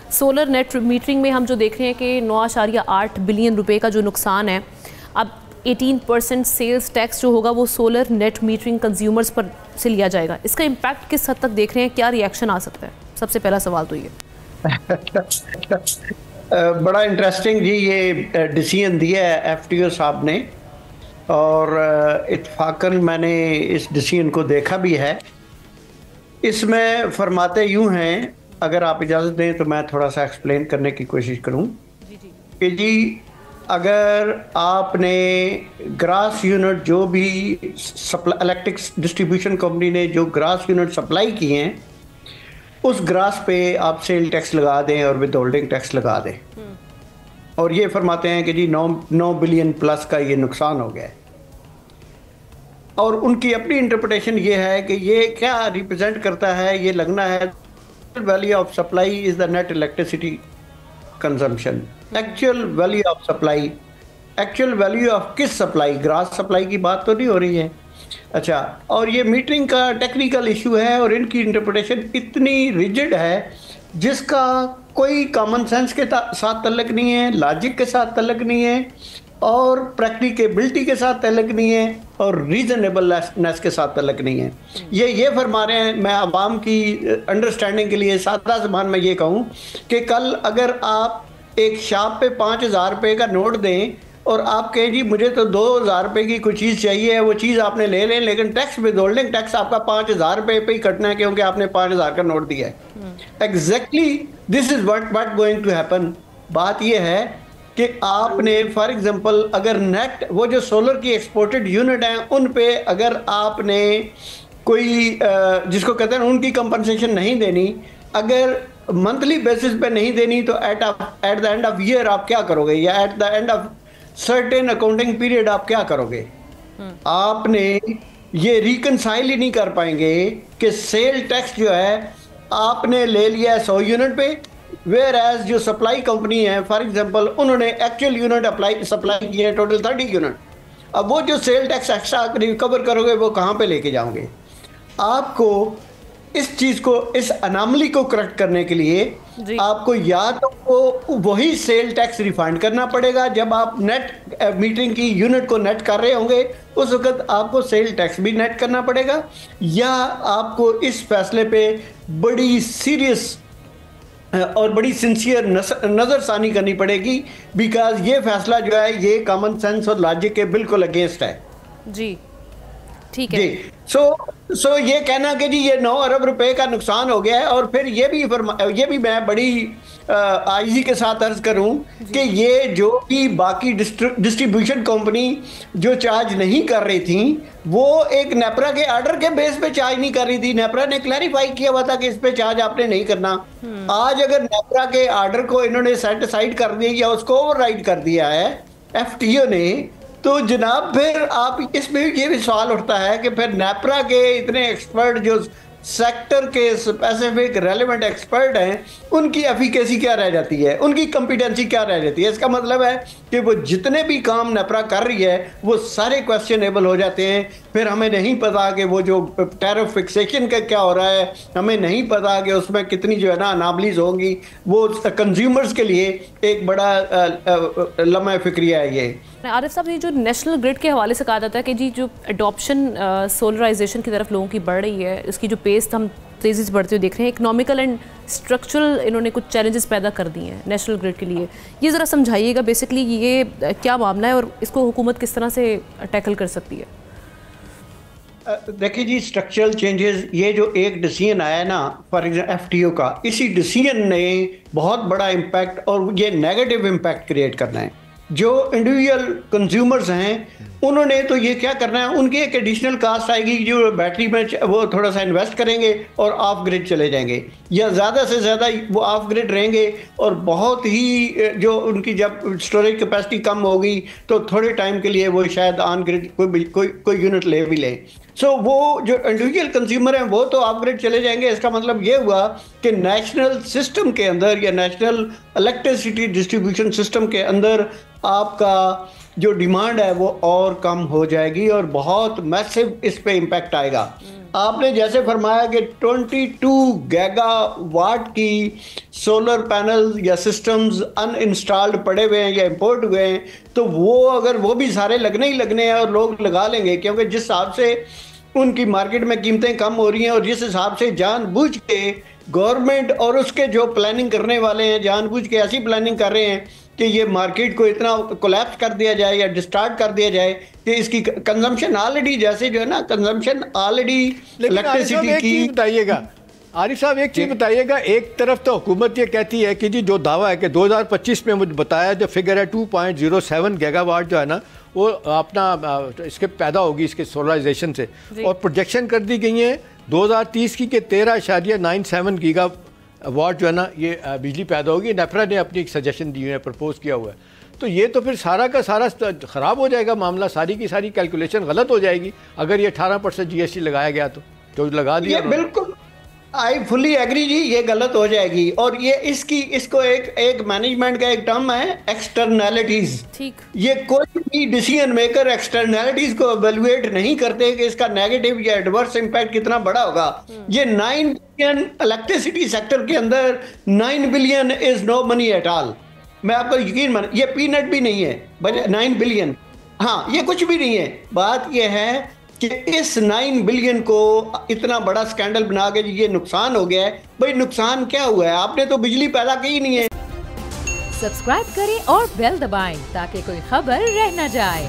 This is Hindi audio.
सोलर नेट मीटरिंग में हम जो देख रहे हैं कि 9.8 बिलियन रुपए का जो नुकसान है, अब 18% सेल्स टैक्स जो होगा वो सोलर नेट मीटरिंग कंज्यूमर्स पर से लिया जाएगा। इसका इम्पैक्ट किस हद तक देख रहे हैं, क्या रिएक्शन आ सकता है? सबसे पहला सवाल तो ये बड़ा इंटरेस्टिंग जी ये डिसीजन दिया है एफटीओ साहब ने, और इत्फाकन मैंने इस डिसीजन को देखा भी है। इसमें फरमाते यूं हैं, अगर आप इजाज़त दें तो मैं थोड़ा सा एक्सप्लेन करने की कोशिश करूं कि जी अगर आपने ग्रास यूनिट जो भी इलेक्ट्रिक डिस्ट्रीब्यूशन कंपनी ने जो ग्रास यूनिट सप्लाई किए हैं उस ग्रास पे आप सेल टैक्स लगा दें और विद होल्डिंग टैक्स लगा दें, और ये फरमाते हैं कि जी 9 बिलियन प्लस का ये नुकसान हो गया है। और उनकी अपनी इंटरप्रिटेशन ये है कि ये क्या रिप्रेजेंट करता है, ये लगना है value of supply is the net electricity consumption. Actual value of supply, actual value of किस सप्लाई, ग्रास सप्लाई की बात तो नहीं हो रही है। अच्छा, और ये मीटरिंग का टेक्निकल इशू है और इनकी इंटरप्रिटेशन इतनी रिजिड है जिसका कोई कॉमन सेंस के साथ तल्लक नहीं है, लॉजिक के साथ तल्लक नहीं है, और प्रैक्टिकेबिलिटी के साथ तल्लक नहीं है, और रीजनेबलनेस के साथ तल्लक नहीं है। ये फरमा रहे हैं। मैं आवाम की अंडरस्टैंडिंग के लिए सादा ज़बान में ये कहूँ कि कल अगर आप एक शॉप पे 5,000 रुपये का नोट दें और आप कहें जी मुझे तो 2,000 रुपये की कोई चीज़ चाहिए, वो चीज़ आपने ले लें, लेकिन टैक्स विद होल्डिंग टैक्स आपका 5,000 रुपये पे ही कटना है क्योंकि आपने 5,000 का नोट दिया है। Exactly this is what going to happen. बात यह है कि आपने फॉर एग्जांपल अगर नेट वो जो सोलर की एक्सपोर्टेड यूनिट हैं उन पे अगर आपने कोई जिसको कहते हैं उनकी कंपनसेशन नहीं देनी, अगर मंथली बेसिस पे नहीं देनी, तो at the end of year आप क्या करोगे, या at the end of certain accounting period आप क्या करोगे? आपने ये रिकनसाइल ही नहीं कर पाएंगे कि सेल टैक्स जो है आपने ले लिया है 100 यूनिट पे, वेयर एज जो सप्लाई कंपनी है फॉर एग्जांपल उन्होंने एक्चुअल यूनिट सप्लाई किए हैं टोटल 30 यूनिट। अब वो जो सेल टैक्स एक्स्ट्रा रिकवर करोगे वो कहाँ पे लेके जाओगे? आपको इस चीज़ को, इस अनामली को करेक्ट करने के लिए आपको या तो वो वही सेल टैक्स रिफंड करना पड़ेगा जब आप नेट मीटरिंग की यूनिट को नेट कर रहे होंगे, उस वक्त आपको सेल टैक्स भी नेट करना पड़ेगा, या आपको इस फैसले पे बड़ी सीरियस और बड़ी सिंसियर नज़रसानी करनी पड़ेगी, बिकॉज ये फैसला जो है ये कॉमन सेंस और लॉजिक के बिल्कुल अगेंस्ट है। जी ठीक है जी। सो ये कहना कि जी ये 9 अरब रुपए का नुकसान हो गया है, और फिर ये भी मैं बड़ी आईजी के साथ अर्ज करूं कि ये जो भी बाकी डिस्ट्रीब्यूशन कंपनी जो चार्ज नहीं कर रही थी वो एक नेपरा के ऑर्डर के बेस पे चार्ज नहीं कर रही थी। नेपरा ने क्लैरिफाई किया हुआ था कि इस पे चार्ज आपने नहीं करना। आज अगर नेपरा के ऑर्डर को इन्होंने सेट असाइड कर दिया या उसको ओवरराइड कर दिया है एफटीओ ने, तो जनाब फिर आप इसमें ये भी सवाल उठता है कि फिर नेपरा के इतने एक्सपर्ट जो सेक्टर के स्पेसिफिक रेलेवेंट एक्सपर्ट हैं उनकी एफिकेसी क्या रह जाती है, उनकी कॉम्पिटेंसी क्या रह जाती है? इसका मतलब है कि वो जितने भी काम नेपरा कर रही है वो सारे क्वेश्चनेबल हो जाते हैं। फिर हमें नहीं पता कि वो जो टैरिफ फिक्सेशन का क्या हो रहा है, हमें नहीं पता कि उसमें कितनी जो है ना अनामलीज होंगी। वो कंज्यूमर्स के लिए एक बड़ा लम्हा फिक्रिया है ये। आरिफ साहब, ये जो नेशनल ग्रिड के हवाले से कहा जाता है कि जी जो अडॉप्शन सोलराइजेशन की तरफ लोगों की बढ़ रही है, इसकी जो पेस हम तेज़ी से बढ़ते हुए देख रहे हैं, इकोनॉमिकल एंड स्ट्रक्चरल इन्होंने कुछ चैलेंजेस पैदा कर दिए हैं नेशनल ग्रिड के लिए। ये ज़रा समझाइएगा बेसिकली ये क्या मामला है और इसको हुकूमत किस तरह से टैकल कर सकती है? देखिए जी, स्ट्रक्चरल चेंजेस, ये जो एक डिसीजन आया है ना फॉर एग्जाम्पल एफटीओ का, इसी डिसीजन ने बहुत बड़ा इम्पैक्ट और ये नेगेटिव इम्पैक्ट क्रिएट करना है। जो इंडिविजुअल कंज्यूमर्स हैं उन्होंने तो ये क्या करना है, उनकी एक एडिशनल कास्ट आएगी जो बैटरी में वो थोड़ा सा इन्वेस्ट करेंगे और ऑफ ग्रिड चले जाएंगे, या ज़्यादा से ज़्यादा वो ऑफ ग्रिड रहेंगे, और बहुत ही जो उनकी जब स्टोरेज कैपेसिटी कम होगी तो थोड़े टाइम के लिए वो शायद ऑन ग्रिड कोई यूनिट ले भी लें। सो वो जो इंडिविजुअल कंज्यूमर हैं वो तो ऑफ ग्रिड चले जाएंगे। इसका मतलब ये हुआ कि नेशनल सिस्टम के अंदर या नेशनल इलेक्ट्रिसिटी डिस्ट्रीब्यूशन सिस्टम के अंदर आपका जो डिमांड है वो और कम हो जाएगी और बहुत मैसिव इस पे इम्पैक्ट आएगा। आपने जैसे फरमाया कि 22 गीगावाट की सोलर पैनल या सिस्टम्स अनइंस्टॉल्ड पड़े हुए हैं या इंपोर्ट हुए हैं, तो वो अगर वो भी सारे लगने ही लगने हैं और लोग लगा लेंगे, क्योंकि जिस हिसाब से उनकी मार्केट में कीमतें कम हो रही हैं और जिस हिसाब से जानबूझ के गवर्नमेंट और उसके जो प्लानिंग करने वाले हैं जानबूझ के ऐसी प्लानिंग कर रहे हैं कि ये मार्केट को इतना कोलैप्स कर दिया जाए या डिस्टार्ट कर दिया जाए कि इसकी कंजम्पशन ऑलरेडी, जैसे जो है ना कंजम्पशन ऑलरेडी इलेक्ट्रिसिटी की। बताइएगा आरिफ साहब, एक चीज़ बताइएगा, एक तरफ तो हुकूमत ये कहती है कि जी जो दावा है कि 2025 में मुझे बताया जो फिगर है 2.07 गीगावाट जो है ना वो अपना इसके पैदा होगी इसके सोलराइजेशन से, और प्रोजेक्शन कर दी गई है 2030 की कि 13.97 गीगा वाट जो है ना ये बिजली पैदा होगी। नेफरा ने अपनी एक सजेशन दी है, प्रपोज किया हुआ है। तो ये तो फिर सारा का सारा ख़राब हो जाएगा मामला, सारी की सारी कैलकुलेशन गलत हो जाएगी अगर ये 18% GST लगाया गया तो लगा दिया। बिल्कुल, आई फुली एग्री जी, ये गलत हो जाएगी। और ये इसको एक मैनेजमेंट का एक टर्म है एक्सटर्नैलिटीज। ठीक, ये कोई भी डिसीजन मेकर एक्सटर्नैलिटीज को एवेलुएट नहीं करते कि इसका नेगेटिव या एडवर्स इंपैक्ट कितना बड़ा होगा। ये 9 बिलियन इलेक्ट्रिसिटी सेक्टर के अंदर 9 billion is no money at all. मैं आपको यकीन मान, ये पीनट भी नहीं है, 9 बिलियन, हाँ ये कुछ भी नहीं है। बात ये है कि इस 9 बिलियन को इतना बड़ा स्कैंडल बना के ये नुकसान हो गया है। भाई नुकसान क्या हुआ है? आपने तो बिजली पैदा की ही नहीं है। सब्सक्राइब करें और बेल दबाएं ताकि कोई खबर रह न जाए।